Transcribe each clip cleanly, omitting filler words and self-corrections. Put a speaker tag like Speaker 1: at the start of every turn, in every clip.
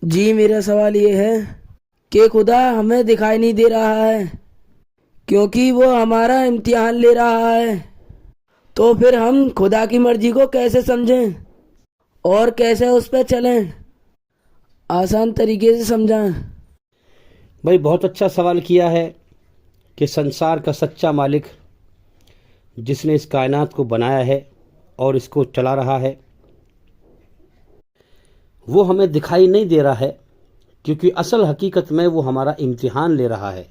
Speaker 1: جی میرا سوال یہ ہے کہ خدا ہمیں دکھائی نہیں دے رہا ہے کیونکہ وہ ہمارا امتحان لے رہا ہے، تو پھر ہم خدا کی مرضی کو کیسے سمجھیں اور کیسے اس پہ چلیں؟ آسان طریقے سے سمجھائیں۔
Speaker 2: بھائی بہت اچھا سوال کیا ہے کہ سنسار کا سچا مالک جس نے اس کائنات کو بنایا ہے اور اس کو چلا رہا ہے، وہ ہمیں دکھائی نہیں دے رہا ہے، کیونکہ اصل حقیقت میں وہ ہمارا امتحان لے رہا ہے،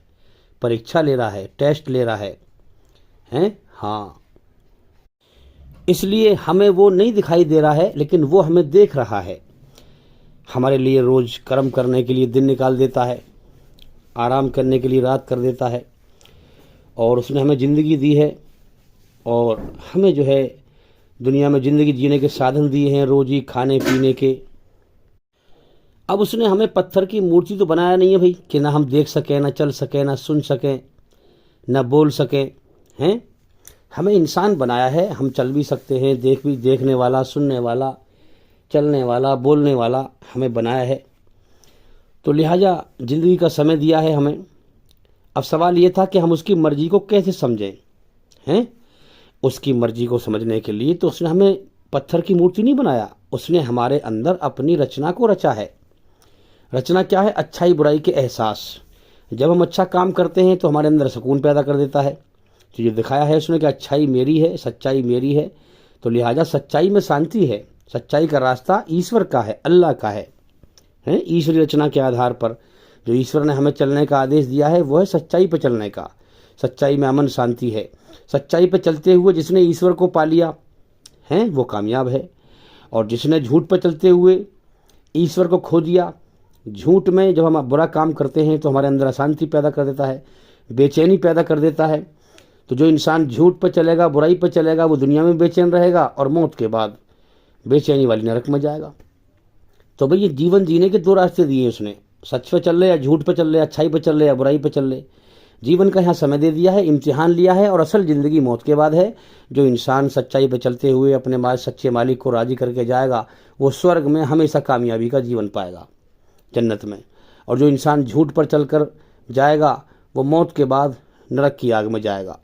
Speaker 2: پریکشا لے رہا ہے، ٹیسٹ لے رہا ہے ہاں، اس لیے ہمیں وہ نہیں دکھائی دے رہا ہے، لیکن وہ ہمیں دیکھ رہا ہے۔ ہمارے لیے روز کرم کرنے کے لیے دن نکال دیتا ہے، آرام کرنے کے لیے رات کر دیتا ہے، اور اس نے ہمیں زندگی دی ہے، اور ہمیں جو ہے دنیا میں زندگی جینے کے سادھن دیے ہیں، روزی کھانے پینے کے۔ اب اس نے ہمیں پتھر کی مورتی تو بنایا نہیں ہے بھائی کہ نہ ہم دیکھ سکیں، نہ چل سکیں، نہ سن سکیں، نہ بول سکیں ہیں۔ ہمیں انسان بنایا ہے، ہم چل بھی سکتے ہیں، دیکھنے والا، سننے والا، چلنے والا، بولنے والا ہمیں بنایا ہے، تو لہٰذا زندگی کا سمے دیا ہے ہمیں۔ اب سوال یہ تھا کہ ہم اس کی مرضی کو کیسے سمجھیں ہیں۔ اس کی مرضی کو سمجھنے کے لیے تو اس نے ہمیں پتھر کی مورتی نہیں بنایا، اس نے ہمارے اندر اپنی رچنا کو رچا ہے۔ رچنا کیا ہے؟ اچھائی برائی کے احساس۔ جب ہم اچھا کام کرتے ہیں تو ہمارے اندر سکون پیدا کر دیتا ہے، تو یہ دکھایا ہے اس نے کہ اچھائی میری ہے، سچائی میری ہے، تو لہٰذا سچائی میں شانتی ہے۔ سچائی کا راستہ ایشور کا ہے، اللہ کا ہے، ایشوری رچنا کے آدھار پر جو ایشور نے ہمیں چلنے کا آدیش دیا ہے وہ ہے سچائی پہ چلنے کا۔ سچائی میں امن شانتی ہے۔ سچائی پہ چلتے ہوئے جس نے ایشور کو پا لیا ہے وہ کامیاب ہے، اور جس نے جھوٹ پہ چلتے ہوئے ایشور کو کھو دیا، جھوٹ میں جب ہم برا کام کرتے ہیں تو ہمارے اندر اشانتی پیدا کر دیتا ہے، بے چینی پیدا کر دیتا ہے۔ تو جو انسان جھوٹ پہ چلے گا، برائی پہ چلے گا، وہ دنیا میں بے چین رہے گا اور موت کے بعد بے چینی والی نرک میں جائے گا۔ تو بھئی یہ جیون جینے کے دو راستے دیے اس نے، سچ پہ چل رہے یا جھوٹ پہ چل رہے، اچھائی پہ چل رہے یا برائی پہ چل رہے۔ جیون کا یہاں سمے دے دیا ہے، امتحان لیا ہے، اور اصل زندگی موت کے بعد ہے۔ جو انسان سچائی پہ چلتے ہوئے اپنے سچے مالک کو راضی کر کے جائے گا وہ سورگ میں ہمیشہ کامیابی کا جیون پائے گا، جنت میں۔ اور جو انسان جھوٹ پر چل کر جائے گا وہ موت کے بعد نرک کی آگ میں جائے گا۔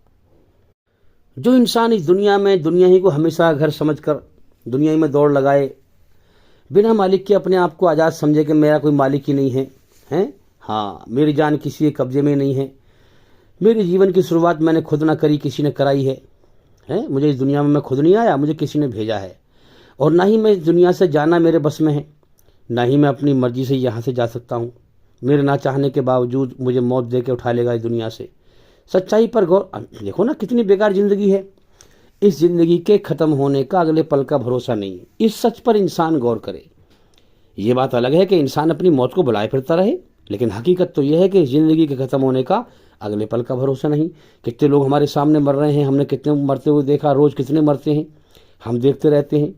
Speaker 2: جو انسان اس دنیا میں دنیا ہی کو ہمیشہ گھر سمجھ کر دنیا ہی میں دوڑ لگائے، بنا مالک کے اپنے آپ کو آزاد سمجھے کہ میرا کوئی مالک ہی نہیں ہے، ہاں میری جان کسی کے قبضے میں نہیں ہے، میری جیون کی شروعات میں نے خود نہ کری، کسی نے کرائی ہے، مجھے اس دنیا میں خود نہیں آیا، مجھے کسی نے بھیجا ہے، اور نہ ہی میں اس دنیا سے جانا میرے بس میں ہے، نہ ہی میں اپنی مرضی سے یہاں سے جا سکتا ہوں۔ میرے نہ چاہنے کے باوجود مجھے موت دے کے اٹھا لے گا اس دنیا سے۔ سچائی پر غور، دیکھو نا کتنی بیکار زندگی ہے۔ اس زندگی کے ختم ہونے کا اگلے پل کا بھروسہ نہیں ہے، اس سچ پر انسان غور کرے۔ یہ بات الگ ہے کہ انسان اپنی موت کو بلائے پھرتا رہے، لیکن حقیقت تو یہ ہے کہ اس زندگی کے ختم ہونے کا اگلے پل کا بھروسہ نہیں۔ کتنے لوگ ہمارے سامنے مر رہے ہیں، ہم نے کتنے مرتے ہوئے دیکھا، روز کتنے مرتے ہیں ہم دیکھتے رہتے ہیں،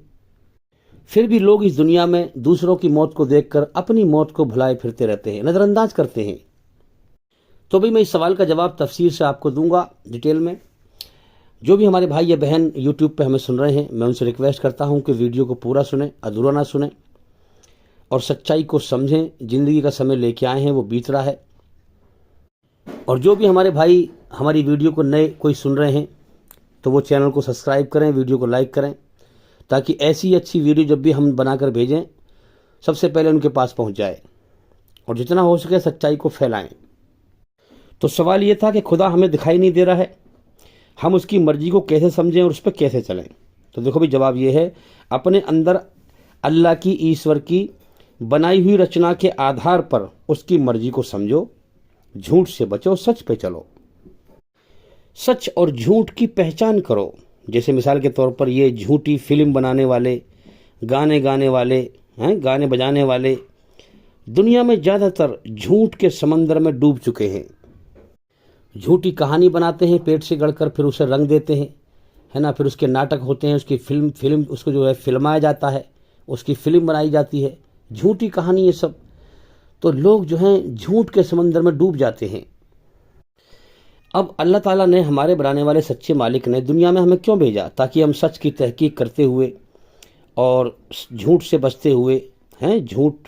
Speaker 2: پھر بھی لوگ اس دنیا میں دوسروں کی موت کو دیکھ کر اپنی موت کو بھلائے پھرتے رہتے ہیں، نظر انداز کرتے ہیں۔ تو بھئی میں اس سوال کا جواب تفصیل سے آپ کو دوں گا ڈیٹیل میں۔ جو بھی ہمارے بھائی یا بہن یوٹیوب پہ ہمیں سن رہے ہیں، میں ان سے ریکویسٹ کرتا ہوں کہ ویڈیو کو پورا سنیں، ادھورا نہ سنیں، اور سچائی کو سمجھیں۔ زندگی کا سمے لے کے آئے ہیں، وہ بیت رہا ہے۔ اور جو بھی ہمارے بھائی ہماری ویڈیو کو نئے کوئی سن رہے ہیں تو وہ چینل کو سبسکرائب کریں، ویڈیو کو لائک کریں، تاکہ ایسی اچھی ویڈیو جب بھی ہم بنا کر بھیجیں سب سے پہلے ان کے پاس پہنچ جائے، اور جتنا ہو سکے سچائی کو پھیلائیں۔ تو سوال یہ تھا کہ خدا ہمیں دکھائی نہیں دے رہا ہے، ہم اس کی مرضی کو کیسے سمجھیں اور اس پہ کیسے چلیں؟ تو دیکھو بھی جواب یہ ہے، اپنے اندر اللہ کی، ایشور کی بنائی ہوئی رچنا کے آدھار پر اس کی مرضی کو سمجھو، جھوٹ سے بچو، سچ پہ چلو۔ سچ اور جھوٹ کی پہچان کرو۔ جیسے مثال کے طور پر یہ جھوٹی فلم بنانے والے، گانے گانے والے، گانے بجانے والے دنیا میں زیادہ تر جھوٹ کے سمندر میں ڈوب چکے ہیں۔ جھوٹی کہانی بناتے ہیں پیٹ سے گڑ کر، پھر اسے رنگ دیتے ہیں، ہے نا، پھر اس کے ناٹک ہوتے ہیں، اس کی فلم اس کو جو ہے فلمایا جاتا ہے، اس کی فلم بنائی جاتی ہے، جھوٹی کہانی یہ سب۔ تو لوگ جو ہیں جھوٹ کے سمندر میں ڈوب جاتے ہیں۔ اب اللہ تعالیٰ نے، ہمارے بنانے والے سچے مالک نے دنیا میں ہمیں کیوں بھیجا؟ تاکہ ہم سچ کی تحقیق کرتے ہوئے اور جھوٹ سے بچتے ہوئے، جھوٹ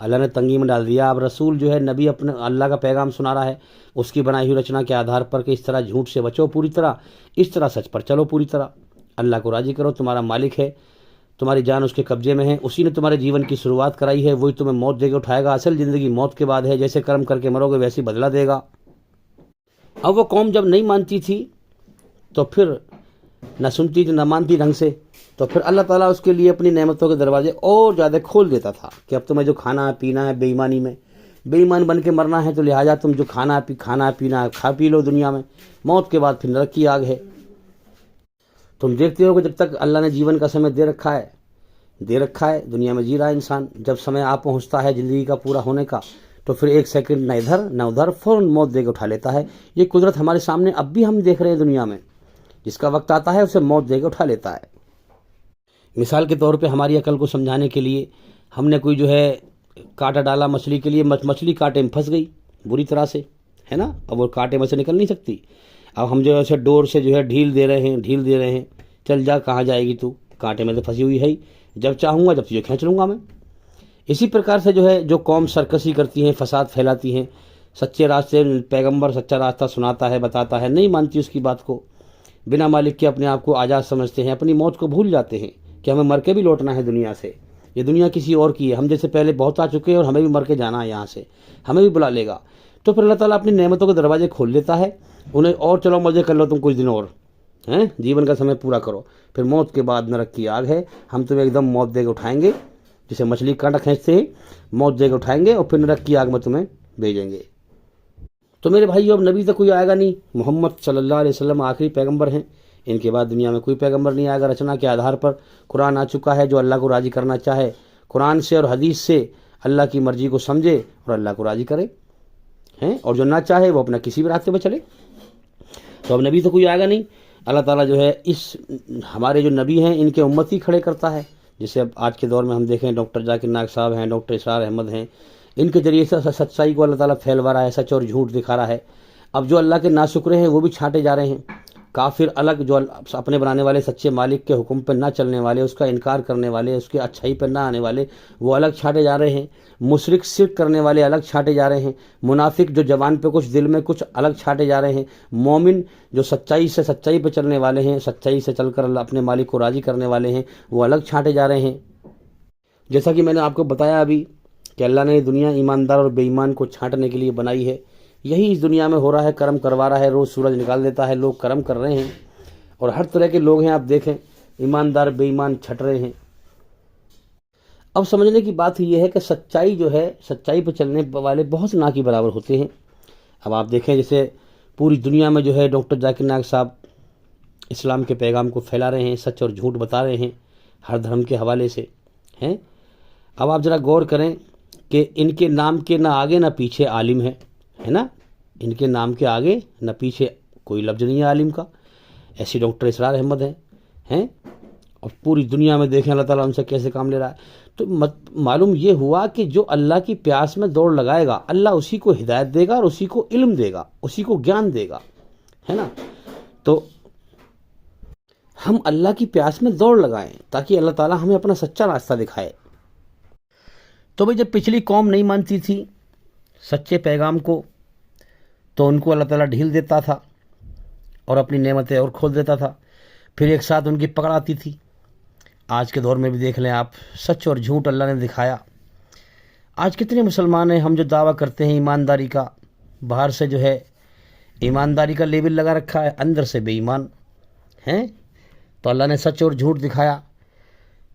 Speaker 2: اللہ نے تنگی میں ڈال دیا. اب رسول جو ہے نبی اپنے اللہ کا پیغام سنا رہا ہے اس کی بنائی ہوئی رچنا کے آدھار پر کہ اس طرح جھوٹ سے بچو پوری طرح, اس طرح سچ پر چلو پوری طرح, اللہ کو راضی کرو, تمہارا مالک ہے, تمہاری جان اس کے قبضے میں ہے, اسی نے تمہارے جیون کی شروعات کرائی ہے, وہی تمہیں موت دے کے اٹھائے گا. اصل زندگی موت کے بعد ہے, جیسے کرم کر کے مرو گے ویسے بدلہ دے گا. اب وہ قوم جب نہیں مانتی تھی تو پھر نہ سنتی تھی نہ مانتی ڈھنگ سے, تو پھر اللہ تعالیٰ اس کے لیے اپنی نعمتوں کے دروازے اور زیادہ کھول دیتا تھا کہ اب تمہیں جو کھانا ہے پینا ہے بے ایمانی میں, بے ایمان بن کے مرنا ہے, تو لہٰذا تم جو کھانا پینا ہے کھا پی لو دنیا میں, موت کے بعد پھر نرک کی آگ ہے. تم دیکھتے ہو کہ جب تک اللہ نے جیون کا سمے دے رکھا ہے دنیا میں جی رہا ہے انسان, جب سمے آ پہنچتا ہے زندگی کا پورا ہونے کا تو پھر ایک سیکنڈ نہ ادھر نہ ادھر فوراً موت دے کے اٹھا لیتا ہے. یہ قدرت ہمارے سامنے اب بھی ہم دیکھ رہے ہیں دنیا میں, جس کا وقت آتا ہے اسے موت دے کے اٹھا لیتا ہے. مثال کے طور پہ ہماری عقل کو سمجھانے کے لیے ہم نے کوئی جو ہے کانٹا ڈالا مچھلی کے لیے, مچھلی کانٹے میں پھنس گئی بری طرح سے, ہے نا, اب وہ کانٹے میں سے نکل نہیں سکتی. اب ہم جو ہے اسے ڈور سے جو ہے ڈھیل دے رہے ہیں, چل جا کہاں جائے گی تو, کانٹے میں تو پھنسی ہوئی ہے ہی, جب چاہوں گا جب تجھے کھینچ لوں گا میں. اسی پرکار سے جو ہے جو قوم سرکشی کرتی ہیں, فساد پھیلاتی ہیں, سچے راستے پیغمبر سچا راستہ سناتا ہے بتاتا ہے, نہیں مانتی اس کی بات کو, بنا مالک کے اپنے آپ کو آزاد سمجھتے ہیں, اپنی موت کو بھول جاتے ہیں کہ ہمیں مر کے بھی لوٹنا ہے دنیا سے, یہ دنیا کسی اور کی ہے, ہم جیسے پہلے بہت آ چکے ہیں اور ہمیں بھی مر کے جانا ہے یہاں سے, ہمیں بھی بلا لے گا. تو پھر اللہ تعالیٰ اپنی نعمتوں کے دروازے کھول دیتا ہے انہیں, اور چلو مزے کر لو تم کچھ دن اور, ہیں جیون کا سمے پورا کرو, پھر موت کے بعد نرک کی آگ ہے, ہم تمہیں ایک دم موت دے کے اٹھائیں گے, جسے مچھلی کانٹا کھینچتے ہیں موت دے کے اٹھائیں گے اور پھر نرک کی آگ میں تمہیں بھیجیں گے. تو میرے بھائیو اب نبی تو کوئی آئے گا نہیں, محمد صلی اللہ علیہ وسلم آخری پیغمبر ہیں, ان کے بعد دنیا میں کوئی پیغمبر نہیں آئے گا. رچنا کے آدھار پر قرآن آ چکا ہے, جو اللہ کو راضی کرنا چاہے قرآن سے اور حدیث سے اللہ کی مرضی کو سمجھے اور اللہ کو راضی کرے, ہیں, اور جو نہ چاہے وہ اپنا کسی بھی راستے پہ چلے. تو اب نبی تو کوئی آئے گا نہیں. اللہ تعالیٰ جو ہے اس ہمارے جو نبی ہیں ان کے امتی کھڑے کرتا ہے, جسے اب آج کے دور میں ہم دیکھیں ڈاکٹر ذاکر نائک صاحب ہیں, ڈاکٹر اسرار احمد ہیں, ان کے ذریعے سے سچائی کو اللہ تعالیٰ پھیلوا رہا ہے, سچ اور جھوٹ دکھا رہا ہے. اب جو اللہ کے ناشکرے ہیں وہ بھی چھانٹے جا رہے ہیں, کافر الگ, جو اپنے بنانے والے سچے مالک کے حکم پہ نہ چلنے والے, اس کا انکار کرنے والے, اس کے اچھائی پہ نہ آنے والے, وہ الگ چھانٹے جا رہے ہیں. مشرک شرک کرنے والے الگ چھانٹے جا رہے ہیں. منافق جو زبان پہ کچھ دل میں کچھ الگ چھانٹے جا رہے ہیں. مومن جو سچائی پہ چلنے والے ہیں, سچائی سے چل کر اللہ اپنے مالک کو راضی کرنے والے ہیں, وہ الگ چھانٹے جا رہے ہیں. جیسا کہ میں نے آپ کو بتایا ابھی کہ اللہ نے دنیا ایماندار اور بے ایمان کو چھانٹنے کے لیے بنائی ہے. یہی اس دنیا میں ہو رہا ہے, کرم کروا رہا ہے, روز سورج نکال دیتا ہے, لوگ کرم کر رہے ہیں, اور ہر طرح کے لوگ ہیں, آپ دیکھیں ایماندار بے ایمان چھٹ رہے ہیں. اب سمجھنے کی بات یہ ہے کہ سچائی جو ہے, سچائی پہ چلنے والے بہت نہ کے برابر ہوتے ہیں. اب آپ دیکھیں جیسے پوری دنیا میں جو ہے ڈاکٹر ذاکر نائک صاحب اسلام کے پیغام کو پھیلا رہے ہیں, سچ اور جھوٹ بتا رہے ہیں ہر دھرم کے حوالے سے, ہیں. اب آپ ذرا غور کریں کہ ان کے نام کے نہ آگے نہ پیچھے عالم ہے نا, ان کے نام کے آگے نہ پیچھے کوئی لفظ نہیں ہے عالم کا. ایسی ڈاکٹر اسرار احمد ہیں, اور پوری دنیا میں دیکھیں اللہ تعالیٰ ان سے کیسے کام لے رہا ہے. تو معلوم یہ ہوا کہ جو اللہ کی پیاس میں دوڑ لگائے گا اللہ اسی کو ہدایت دے گا اور اسی کو علم دے گا, اسی کو گیان دے گا, ہے نا. تو ہم اللہ کی پیاس میں دوڑ لگائیں تاکہ اللہ تعالیٰ ہمیں اپنا سچا راستہ دکھائے. تو بھئی جب پچھلی قوم نہیں مانتی تھی سچے پیغام کو تو ان کو اللہ تعالیٰ ڈھیل دیتا تھا اور اپنی نعمتیں اور کھول دیتا تھا, پھر ایک ساتھ ان کی پکڑ آتی تھی. آج کے دور میں بھی دیکھ لیں آپ, سچ اور جھوٹ اللہ نے دکھایا. آج کتنے مسلمان ہیں ہم جو دعویٰ کرتے ہیں ایمانداری کا, باہر سے جو ہے ایمانداری کا لیبل لگا رکھا ہے, اندر سے بے ایمان ہیں. تو اللہ نے سچ اور جھوٹ دکھایا.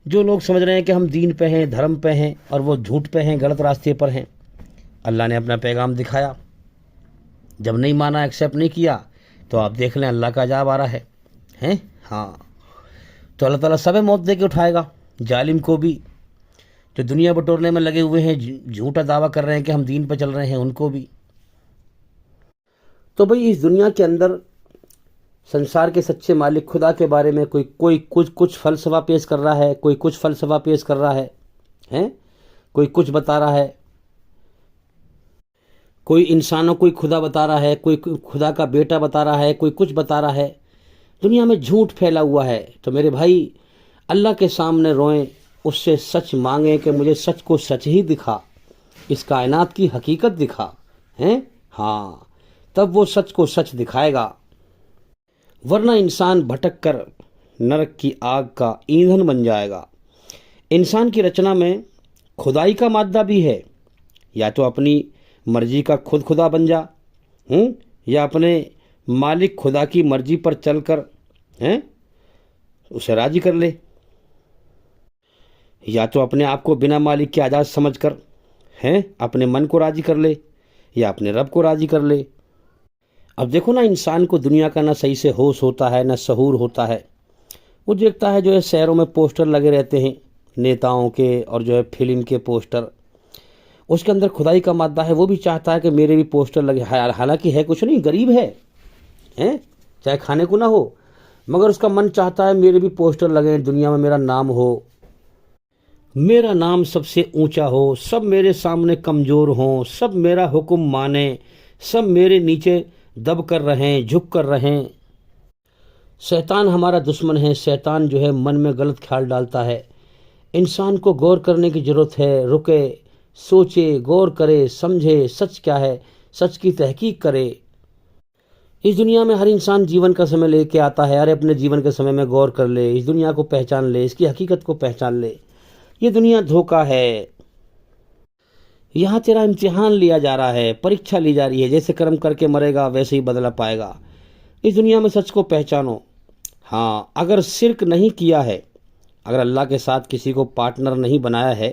Speaker 2: جو لوگ سمجھ رہے ہیں کہ ہم دین پہ ہیں, دھرم پہ ہیں, اور وہ جھوٹ پہ ہیں, غلط راستے پر ہیں, اللہ نے اپنا پیغام دکھایا. جب نہیں مانا, ایکسیپٹ نہیں کیا, تو آپ دیکھ لیں اللہ کا عذاب آ رہا ہے, ہیں. ہاں, تو اللہ تعالیٰ سب موت دے کے اٹھائے گا, ظالم کو بھی, جو دنیا بٹورنے میں لگے ہوئے ہیں, جھوٹا دعویٰ کر رہے ہیں کہ ہم دین پہ چل رہے ہیں, ان کو بھی. تو بھئی اس دنیا کے اندر سنسار کے سچے مالک خدا کے بارے میں کوئی کچھ فلسفہ پیش کر رہا ہے, کوئی کچھ فلسفہ پیش کر رہا ہے, ہیں, کوئی کچھ بتا رہا ہے, کوئی انسانوں کوئی خدا بتا رہا ہے, کوئی خدا کا بیٹا بتا رہا ہے, کوئی کچھ بتا رہا ہے. دنیا میں جھوٹ پھیلا ہوا ہے. تو میرے بھائی اللہ کے سامنے روئیں, اس سے سچ مانگیں کہ مجھے سچ کو سچ ہی دکھا, اس کائنات کی حقیقت دکھا ہیں، ہاں تب وہ سچ کو سچ دکھائے گا، ورنہ انسان بھٹک کر نرک کی آگ کا ایندھن بن جائے گا۔ انسان کی رچنا میں خدائی کا مادہ بھی ہے، یا تو اپنی مرضی کا خود خدا بن جا، یا اپنے مالک خدا کی مرضی پر چل کر اسے راضی کر لے، یا تو اپنے آپ کو بنا مالک کے آزاد سمجھ کر اپنے من کو راضی کر لے، یا اپنے رب کو راضی کر لے۔ اب دیکھو نا، انسان کو دنیا کا نہ صحیح سے ہوش ہوتا ہے، نہ شعور ہوتا ہے۔ وہ دیکھتا ہے جو ہے شہروں میں پوسٹر لگے رہتے ہیں نیتاؤں کے اور جو ہے فلم کے پوسٹر، اس کے اندر خدائی کا مادہ ہے، وہ بھی چاہتا ہے کہ میرے بھی پوسٹر لگے، حالانکہ ہے کچھ نہیں، غریب ہے چاہے کھانے کو نہ ہو، مگر اس کا من چاہتا ہے میرے بھی پوسٹر لگیں، دنیا میں میرا نام ہو، میرا نام سب سے اونچا ہو، سب میرے سامنے کمزور ہوں، سب میرا حکم مانیں، سب میرے نیچے دب کر رہیں، جھک کر رہیں۔ شیطان ہمارا دشمن ہے، شیطان جو ہے من میں غلط خیال ڈالتا ہے۔ انسان کو غور کرنے کی ضرورت ہے، رکے، سوچے، غور کرے، سمجھے سچ کیا ہے، سچ کی تحقیق کرے۔ اس دنیا میں ہر انسان جیون کا سمے لے کے آتا ہے، اپنے جیون کے سمے میں غور کر لے، اس دنیا کو پہچان لے، اس کی حقیقت کو پہچان لے۔ یہ دنیا دھوکہ ہے، یہاں تیرا امتحان لیا جا رہا ہے، پریکشا لی جا رہی ہے، جیسے کرم کر کے مرے گا ویسے ہی بدلہ پائے گا۔ اس دنیا میں سچ کو پہچانو۔ ہاں، اگر شرک نہیں کیا ہے، اگر اللہ کے ساتھ کسی کو پارٹنر نہیں بنایا ہے،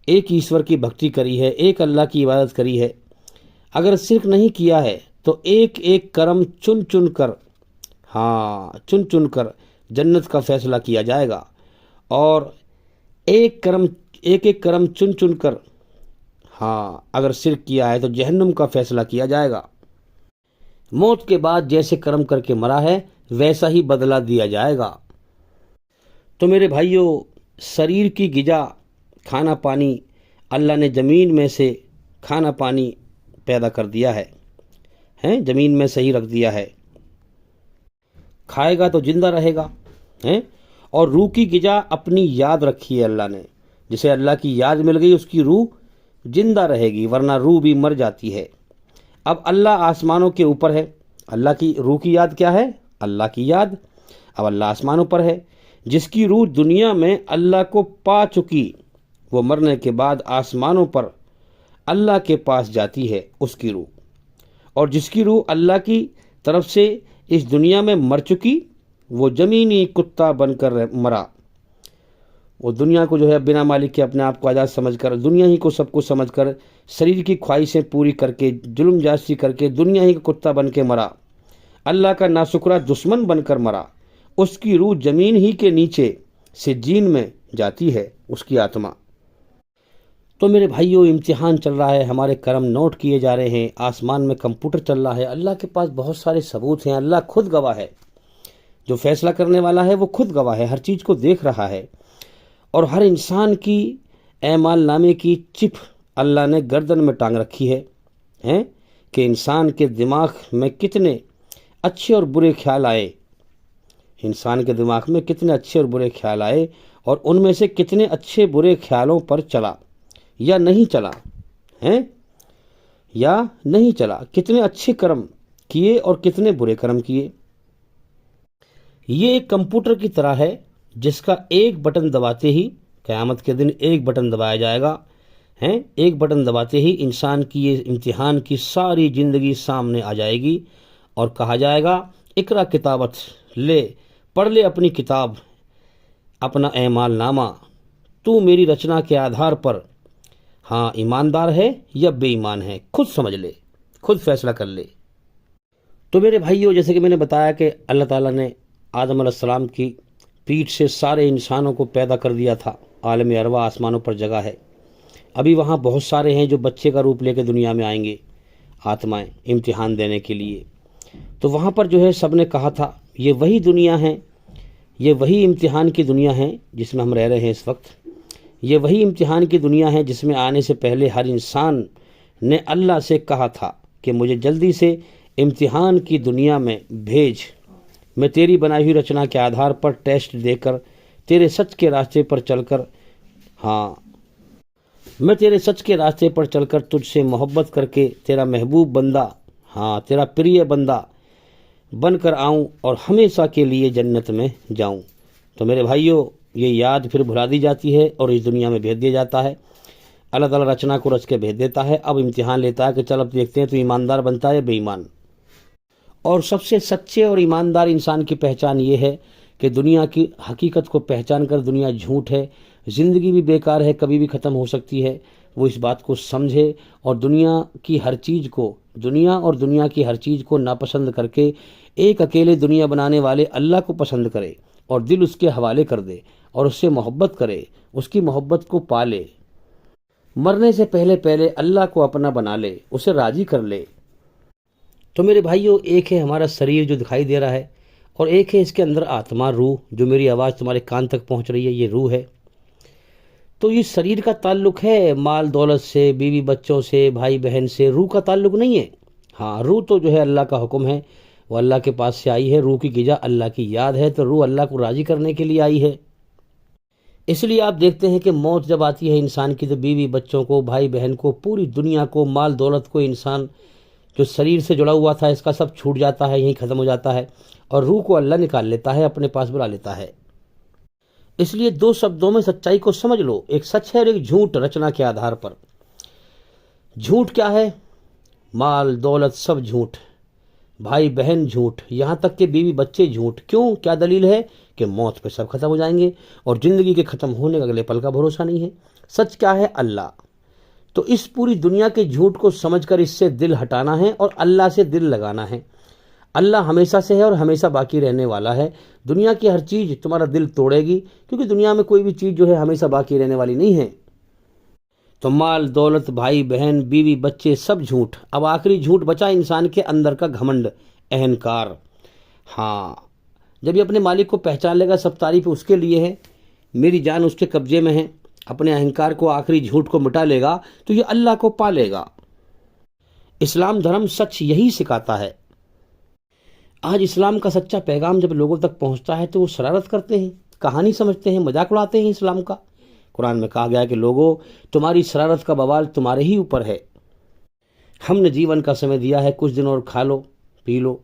Speaker 2: ایک ایشور کی بھکتی کری ہے، ایک اللہ کی عبادت کری ہے، اگر شرک نہیں کیا ہے تو ایک ایک کرم چن چن کر جنت کا فیصلہ کیا جائے گا، اور ایک ایک کرم چن کر اگر شرک کیا ہے تو جہنم کا فیصلہ کیا جائے گا۔ موت کے بعد جیسے کرم کر کے مرا ہے ویسا ہی بدلہ دیا جائے گا۔ تو میرے بھائیوں، شریر کی غذا کھانا پانی اللہ نے زمین میں سے کھانا پانی پیدا کر دیا ہے، زمین میں صحیح رکھ دیا ہے، کھائے گا تو زندہ رہے گا، اور روح کی غذا اپنی یاد رکھی ہے اللہ نے، جسے اللہ کی یاد مل گئی اس کی روح زندہ رہے گی، ورنہ روح بھی مر جاتی ہے۔ اب اللہ آسمانوں کے اوپر ہے، اللہ کی روح کی یاد کیا ہے؟ اللہ کی یاد۔ اب اللہ آسمانوں پر ہے، جس کی روح دنیا میں اللہ کو پا چکی، وہ مرنے کے بعد آسمانوں پر اللہ کے پاس جاتی ہے اس کی روح، اور جس کی روح اللہ کی طرف سے اس دنیا میں مر چکی، وہ زمینی کتا بن کر مرا۔ وہ دنیا کو جو ہے بنا مالک کے اپنے آپ کو آزاد سمجھ کر، دنیا ہی کو سب کچھ سمجھ کر، شریر کی خواہشیں پوری کر کے، ظلم جاستی کر کے دنیا ہی کا کتا بن کے مرا، اللہ کا ناشکرہ دشمن بن کر مرا۔ اس کی روح زمین ہی کے نیچے سے جین میں جاتی ہے، اس کی آتما۔ تو میرے بھائیوں، امتحان چل رہا ہے، ہمارے کرم نوٹ کیے جا رہے ہیں، آسمان میں کمپیوٹر چل رہا ہے، اللہ کے پاس بہت سارے ثبوت ہیں، اللہ خود گواہ ہے، جو فیصلہ کرنے والا ہے وہ خود گواہ ہے، ہر چیز کو دیکھ رہا ہے، اور ہر انسان کی اعمال نامے کی چپ اللہ نے گردن میں ٹانگ رکھی ہے کہ انسان کے دماغ میں کتنے اچھے اور برے خیال آئے، انسان کے دماغ میں کتنے اچھے اور برے خیال آئے، اور ان میں سے کتنے اچھے برے خیالوں پر چلا یا نہیں چلا، یا نہیں چلا، کتنے اچھے کرم کیے اور کتنے برے کرم کیے۔ یہ ایک کمپیوٹر کی طرح ہے جس کا ایک بٹن دباتے ہی قیامت کے دن ایک بٹن دبایا جائے گا، ایک بٹن دباتے ہی انسان کی یہ امتحان کی ساری زندگی سامنے آ جائے گی، اور کہا جائے گا اقرا کتابت، لے پڑھ لے اپنی کتاب، اپنا اعمال نامہ، تو میری رچنا کے آدھار پر ایماندار ہے یا بے ایمان ہے، خود سمجھ لے، خود فیصلہ کر لے۔ تو میرے بھائیوں، جیسے کہ میں نے بتایا کہ اللہ تعالیٰ نے آدم علیہ السلام کی پیٹھ سے سارے انسانوں کو پیدا کر دیا تھا، عالم ارواح آسمانوں پر جگہ ہے، ابھی وہاں بہت سارے ہیں جو بچے کا روپ لے کے دنیا میں آئیں گے، آتمائیں امتحان دینے کے لیے۔ تو وہاں پر جو ہے سب نے کہا تھا یہ وہی دنیا ہے، یہ وہی امتحان کی دنیا ہے جس میں ہم رہ رہے ہیں اس وقت، یہ وہی امتحان کی دنیا ہے جس میں آنے سے پہلے ہر انسان نے اللہ سے کہا تھا کہ مجھے جلدی سے امتحان کی دنیا میں بھیج، میں تیری بنائی ہوئی رچنا کے آدھار پر ٹیسٹ دے کر، تیرے سچ کے راستے پر چل کر میں تیرے سچ کے راستے پر چل کر تجھ سے محبت کر کے تیرا محبوب بندہ، ہاں تیرا پریہ بندہ بن کر آؤں اور ہمیشہ کے لیے جنت میں جاؤں۔ تو میرے بھائیوں، یہ یاد پھر بھلا دی جاتی ہے اور اس دنیا میں بھیج دیا جاتا ہے۔ اللہ تعالیٰ رچنا کو رچ کے بھیج دیتا ہے، اب امتحان لیتا ہے کہ چل اب دیکھتے ہیں تو ایماندار بنتا ہے یا بے ایمان۔ اور سب سے سچے اور ایماندار انسان کی پہچان یہ ہے کہ دنیا کی حقیقت کو پہچان کر دنیا جھوٹ ہے، زندگی بھی بیکار ہے، کبھی بھی ختم ہو سکتی ہے، وہ اس بات کو سمجھے اور دنیا کی ہر چیز کو ناپسند کر کے ایک اکیلے دنیا بنانے والے اللہ کو پسند کرے اور دل اس کے حوالے کر دے اور اس سے محبت کرے، اس کی محبت کو پالے، مرنے سے پہلے اللہ کو اپنا بنا لے، اسے راضی کر لے۔ تو میرے بھائیوں، ایک ہے ہمارا شریر جو دکھائی دے رہا ہے اور ایک ہے اس کے اندر آتما، روح، جو میری آواز تمہارے کان تک پہنچ رہی ہے، یہ روح ہے۔ تو یہ شریر کا تعلق ہے مال دولت سے، بیوی بچوں سے، بھائی بہن سے، روح کا تعلق نہیں ہے۔ ہاں، روح تو جو ہے اللہ کا حکم ہے، وہ اللہ کے پاس سے آئی ہے، روح کی غذا اللہ کی یاد ہے، تو روح اللہ کو راضی کرنے کے لیے آئی ہے۔ اس لیے آپ دیکھتے ہیں کہ موت جب آتی ہے انسان کی تو بیوی بچوں کو، بھائی بہن کو، پوری دنیا کو، مال دولت کو، انسان جو شریر سے جڑا ہوا تھا اس کا سب چھوٹ جاتا ہے، یہیں ختم ہو جاتا ہے، اور روح کو اللہ نکال لیتا ہے، اپنے پاس بلا لیتا ہے۔ اس لیے دو شبدوں میں سچائی کو سمجھ لو، ایک سچ ہے اور ایک جھوٹ، رچنا کے آدھار پر۔ جھوٹ کیا ہے؟ مال دولت سب جھوٹ، بھائی بہن جھوٹ، یہاں تک کہ بیوی بچے جھوٹ۔ کیوں؟ کیا دلیل ہے؟ کہ موت پہ سب ختم ہو جائیں گے اور زندگی کے ختم ہونے کا اگلے پل کا بھروسہ نہیں ہے۔ سچ کیا ہے؟ اللہ۔ تو اس پوری دنیا کے جھوٹ کو سمجھ کر اس سے دل ہٹانا ہے اور اللہ سے دل لگانا ہے۔ اللہ ہمیشہ سے ہے اور ہمیشہ باقی رہنے والا ہے۔ دنیا کی ہر چیز تمہارا دل توڑے گی، کیونکہ دنیا میں کوئی بھی چیز جو ہے ہمیشہ باقی رہنے والی نہیں ہے۔ تو مال دولت، بھائی بہن، بیوی بچے سب جھوٹ۔ اب آخری جھوٹ بچا انسان کے اندر کا گھمنڈ، اہنکار۔ ہاں، جب یہ اپنے مالک کو پہچان لے گا، سب تعریف اس کے لیے ہے، میری جان اس کے قبضے میں ہے، اپنے اہنکار کو، آخری جھوٹ کو مٹا لے گا تو یہ اللہ کو پا لے گا۔ اسلام دھرم سچ یہی سکھاتا ہے۔ آج اسلام کا سچا پیغام جب لوگوں تک پہنچتا ہے تو وہ شرارت کرتے ہیں، کہانی سمجھتے ہیں، مذاق اڑاتے ہیں اسلام کا۔ قرآن میں کہا گیا ہے کہ لوگوں، تمہاری شرارت کا بوال تمہارے ہی اوپر ہے۔ ہم نے جیون کا سمے دیا ہے، کچھ دن اور کھا لو پی لو،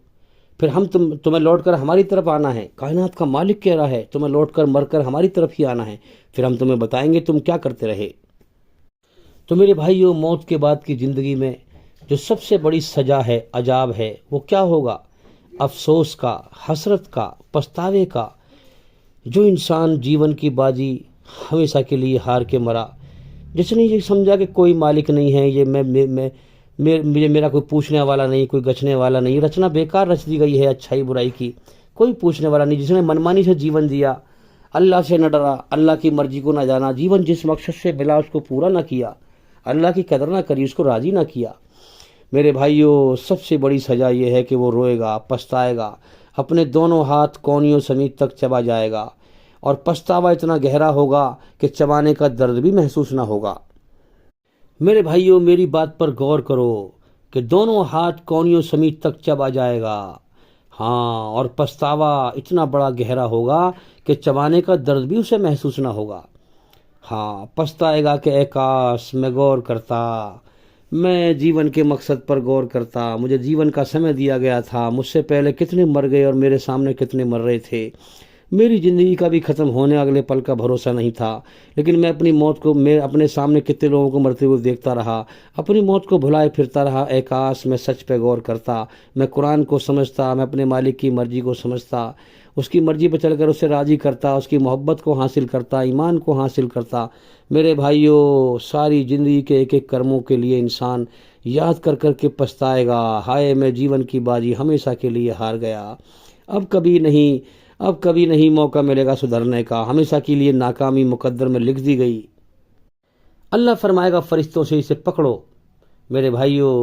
Speaker 2: پھر ہم تمہیں لوٹ کر ہماری طرف آنا ہے۔ کائنات کا مالک کہہ رہا ہے تمہیں لوٹ کر مر کر ہماری طرف ہی آنا ہے، پھر ہم تمہیں بتائیں گے تم کیا کرتے رہے۔ تو میرے بھائیوں، موت کے بعد کی زندگی میں جو سب سے بڑی سزا ہے، عذاب ہے، وہ کیا ہوگا؟ افسوس کا، حسرت کا، پچھتاوے کا۔ جو انسان جیون کی بازی ہمیشہ کے لیے ہار کے مرا، جس نے یہ سمجھا کہ کوئی مالک نہیں ہے، یہ میرا کوئی پوچھنے والا نہیں، کوئی گچھنے والا نہیں، رچنا بیکار رچ دی گئی ہے اچھائی برائی کی، کوئی پوچھنے والا نہیں، جس نے منمانی سے جیون دیا، اللہ سے نہ ڈرا، اللہ کی مرضی کو نہ جانا، جیون جس مقصد سے ملا اس کو پورا نہ کیا، اللہ کی قدر نہ کری، اس کو راضی نہ کیا۔ میرے بھائیوں، سب سے بڑی سزا یہ ہے کہ وہ روئے گا، پچھتائے گا، اپنے دونوں ہاتھ کونیوں سمیت تک چبا جائے گا، اور پچھتاوا اتنا گہرا ہوگا کہ چبانے کا درد بھی محسوس نہ ہوگا۔ میرے بھائیوں، میری بات پر غور کرو کہ دونوں ہاتھ کونیوں سمیت تک چبا جائے گا، ہاں، اور پچھتاوا اتنا بڑا گہرا ہوگا کہ چبانے کا درد بھی اسے محسوس نہ ہوگا۔ ہاں، پچھتائے گا کہ اے کاش میں غور کرتا، میں جیون کے مقصد پر غور کرتا، مجھے جیون کا سمے دیا گیا تھا، مجھ سے پہلے کتنے مر گئے اور میرے سامنے کتنے مر رہے تھے، میری زندگی کا بھی ختم ہونے اگلے پل کا بھروسہ نہیں تھا، لیکن میں اپنی موت کو، میں اپنے سامنے کتنے لوگوں کو مرتے ہوئے دیکھتا رہا، اپنی موت کو بھلائے پھرتا رہا۔ اے کاش میں سچ پہ غور کرتا، میں قرآن کو سمجھتا، میں اپنے مالک کی مرضی کو سمجھتا، اس کی مرضی پہ چل کر اسے راضی کرتا، اس کی محبت کو حاصل کرتا، ایمان کو حاصل کرتا۔ میرے بھائیوں، ساری زندگی کے ایک ایک کرموں کے لیے انسان یاد کر کر کے پچھتائے گا، ہائے میں جیون کی بازی ہمیشہ کے لیے ہار گیا، اب کبھی نہیں موقع ملے گا سدھرنے کا، ہمیشہ کے لیے ناکامی مقدر میں لکھ دی گئی۔ اللہ فرمائے گا فرشتوں سے اسے پکڑو۔ میرے بھائیوں،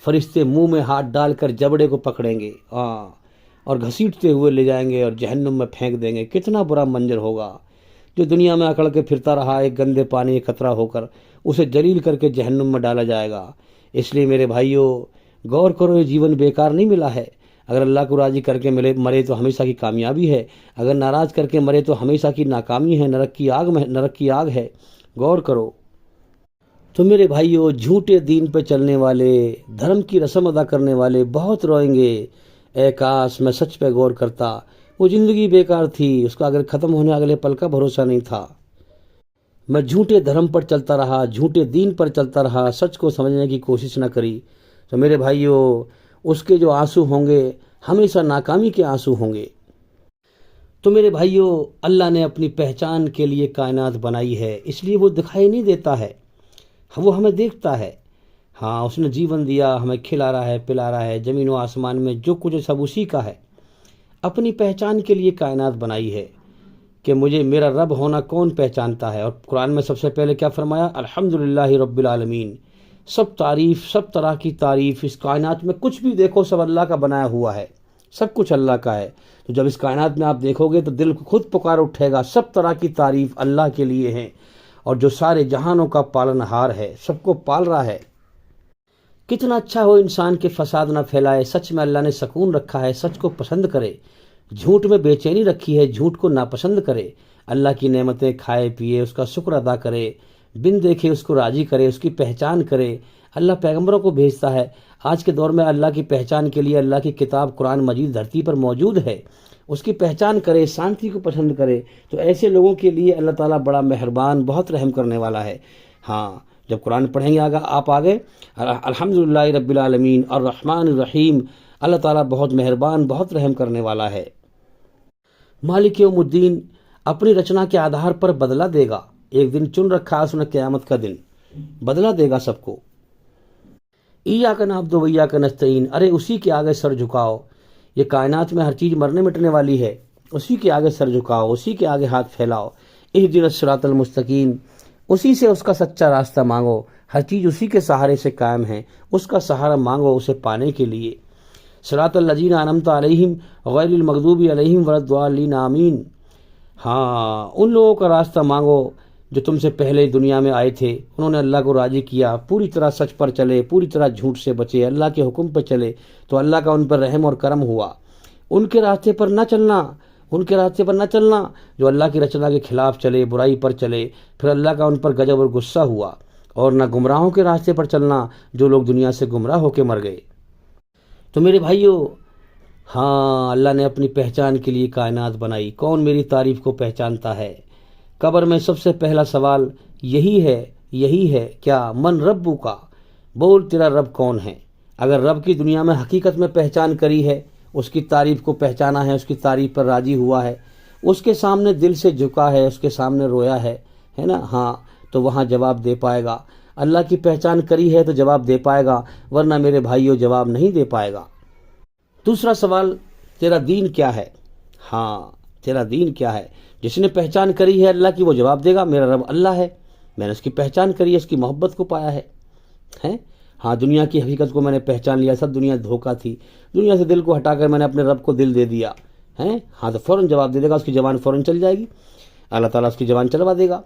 Speaker 2: فرشتے منہ میں ہاتھ ڈال کر جبڑے کو پکڑیں گے، اور گھسیٹتے ہوئے لے جائیں گے اور جہنم میں پھینک دیں گے۔ کتنا برا منظر ہوگا، جو دنیا میں اکڑ کے پھرتا رہا ایک گندے پانی کا قطرہ ہو کر، اسے جلیل کر کے جہنم میں ڈالا جائے گا۔ اس لیے میرے بھائیوں، غور کرو، یہ جیون بیکار نہیں ملا ہے۔ اگر اللہ کو راضی کر کے مرے تو ہمیشہ کی کامیابی ہے، اگر ناراض کر کے مرے تو ہمیشہ کی ناکامی ہے، نرک کی آگ ہے۔ غور کرو۔ تو میرے بھائیوں، جھوٹے دین پہ چلنے والے، دھرم کی رسم ادا کرنے والے بہت روئیں گے، اے کاش میں سچ پہ غور کرتا، وہ زندگی بیکار تھی، اس کا اگر ختم ہونے اگلے پل کا بھروسہ نہیں تھا، میں جھوٹے دھرم پر چلتا رہا، جھوٹے دین پر چلتا رہا، سچ کو سمجھنے کی کوشش نہ کری۔ تو میرے بھائیوں، اس کے جو آنسو ہوں گے ہمیشہ ناکامی کے آنسو ہوں گے۔ تو میرے بھائیوں، اللہ نے اپنی پہچان کے لیے کائنات بنائی ہے، اس لیے وہ دکھائی نہیں دیتا ہے، وہ ہمیں دیکھتا ہے۔ ہاں، اس نے جیون دیا، ہمیں کھلا رہا ہے، پلا رہا ہے، زمین و آسمان میں جو کچھ ہے سب اسی کا ہے۔ اپنی پہچان کے لیے کائنات بنائی ہے کہ مجھے میرا رب ہونا کون پہچانتا ہے۔ اور قرآن میں سب سے پہلے کیا فرمایا؟ الحمدللہ رب العالمین، سب تعریف، سب طرح کی تعریف، اس کائنات میں کچھ بھی دیکھو سب اللہ کا بنایا ہوا ہے، سب کچھ اللہ کا ہے۔ تو جب اس کائنات میں آپ دیکھو گے تو دل کو خود پکار اٹھے گا، سب طرح کی تعریف اللہ کے لیے ہیں، اور جو سارے جہانوں کا پالن ہار ہے، سب کو پال رہا ہے۔ کتنا اچھا ہو انسان کے فساد نہ پھیلائے، سچ میں اللہ نے سکون رکھا ہے، سچ کو پسند کرے، جھوٹ میں بے چینی رکھی ہے، جھوٹ کو ناپسند کرے، اللہ کی نعمتیں کھائے پیے، اس کا شکر ادا کرے، بن دیکھے اس کو راضی کرے، اس کی پہچان کرے۔ اللہ پیغمبروں کو بھیجتا ہے۔ آج کے دور میں اللہ کی پہچان کے لیے اللہ کی کتاب قرآن مجید دھرتی پر موجود ہے، اس کی پہچان کرے، شانتی کو پسند کرے، تو ایسے لوگوں کے لیے اللہ تعالیٰ بڑا مہربان، بہت رحم کرنے والا ہے۔ ہاں، جب قرآن پڑھیں گے آپ آگے، الحمدللہ رب العالمین الرحمن الرحیم، اللہ تعالیٰ بہت مہربان، بہت رحم کرنے والا ہے۔ مالک یوم الدین اپنی رچنا کے آدھار پر بدلہ دے گا، ایک دن چن رکھا ہے اس نے، قیامت کا دن، بدلہ دے گا سب کو۔ ایاک نعبد و ایاک نستعین، ارے اسی کے آگے سر جھکاؤ، یہ کائنات میں ہر چیز مرنے مٹنے والی ہے، اسی کے آگے سر جھکاؤ، اسی کے آگے ہاتھ پھیلاؤ۔ اہدنا الصراط المستقیم، اسی سے اس کا سچا راستہ مانگو، ہر چیز اسی کے سہارے سے قائم ہے، اس کا سہارا مانگو اسے پانے کے لیے۔ صراط الذین انعمت علیہم غیر المغضوب علیہم ولا الضالین آمین۔ ہاں، ان لوگوں کا راستہ مانگو جو تم سے پہلے دنیا میں آئے تھے، انہوں نے اللہ کو راضی کیا، پوری طرح سچ پر چلے، پوری طرح جھوٹ سے بچے، اللہ کے حکم پہ چلے، تو اللہ کا ان پر رحم اور کرم ہوا۔ ان کے راستے پر نہ چلنا، ان کے راستے پر نہ چلنا جو اللہ کی رچنا کے خلاف چلے، برائی پر چلے، پھر اللہ کا ان پر غضب اور غصہ ہوا۔ اور نہ گمراہوں کے راستے پر چلنا جو لوگ دنیا سے گمراہ ہو کے مر گئے۔ تو میرے بھائیوں، ہاں، اللہ نے اپنی پہچان کے لیے کائنات بنائی، کون میری تعریف کو پہچانتا ہے؟ قبر میں سب سے پہلا سوال یہی ہے کیا من ربو کا، بول تیرا رب کون ہے؟ اگر رب کی دنیا میں حقیقت میں پہچان کری ہے، اس کی تعریف کو پہچانا ہے، اس کی تعریف پر راضی ہوا ہے، اس کے سامنے دل سے جھکا ہے، اس کے سامنے رویا ہے نا، ہاں، تو وہاں جواب دے پائے گا۔ اللہ کی پہچان کری ہے تو جواب دے پائے گا، ورنہ میرے بھائیوں جواب نہیں دے پائے گا۔ دوسرا سوال، تیرا دین کیا ہے؟ ہاں، تیرا دین کیا ہے؟ جس نے پہچان کری ہے اللہ کی، وہ جواب دے گا میرا رب اللہ ہے، میں نے اس کی پہچان کری ہے، اس کی محبت کو پایا ہے۔ ہاں، دنیا کی حقیقت کو میں نے پہچان لیا، سب دنیا دھوکہ تھی، دنیا سے دل کو ہٹا کر میں نے اپنے رب کو دل دے دیا، ہاں، تو فوراً جواب دے دے گا، اس کی زبان فوراً چل جائے گی، اللہ تعالیٰ اس کی زبان چلوا دے گا۔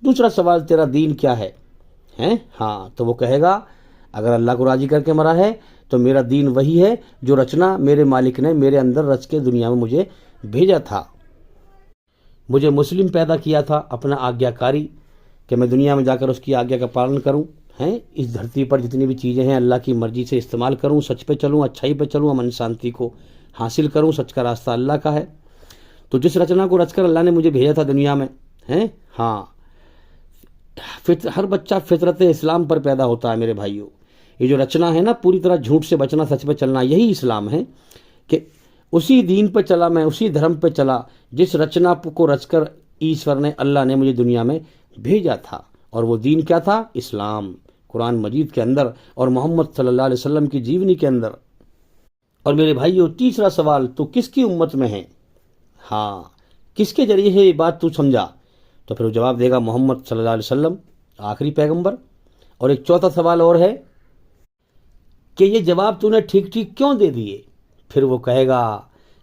Speaker 2: دوسرا سوال، تیرا دین کیا ہے؟ ہاں، تو وہ کہے گا اگر اللہ کو راضی کر کے مرا ہے تو میرا دین وہی ہے جو رچنا میرے مالک نے میرے اندر رچ کے دنیا میں مجھے بھیجا تھا۔ مجھے مسلم پیدا کیا تھا، اپنا آگیا کاری، کہ میں دنیا میں جا کر اس کی آگیا کا پالن کروں، اس دھرتی پر جتنی بھی چیزیں ہیں اللہ کی مرضی سے استعمال کروں، سچ پہ چلوں، اچھائی پہ چلوں، امن شانتی کو حاصل کروں، سچ کا راستہ اللہ کا ہے۔ تو جس رچنا کو رچ کر اللہ نے مجھے بھیجا تھا دنیا میں، ہاں، ہر بچہ فطرت اسلام پر پیدا ہوتا ہے میرے بھائیوں۔ یہ جو رچنا ہے نا، پوری طرح جھوٹ سے بچنا، سچ پہ چلنا، یہی اسلام ہے کہ اسی دین پہ چلا میں، اسی دھرم پہ چلا جس رچنا کو رچ کر ایشور نے، اللہ نے مجھے دنیا میں بھیجا تھا۔ اور وہ دین کیا تھا؟ اسلام، قرآن مجید کے اندر اور محمد صلی اللہ علیہ وسلم کی جیونی کے اندر۔ اور میرے بھائیوں، تیسرا سوال، تو کس کی امت میں ہے؟ ہاں، کس کے ذریعے ہے یہ بات تو سمجھا؟ تو پھر وہ جواب دے گا محمد صلی اللہ علیہ وسلم، آخری پیغمبر۔ اور ایک چوتھا سوال اور ہے کہ یہ جواب تو نے ٹھیک ٹھیک کیوں دے دیے؟ پھر وہ کہے گا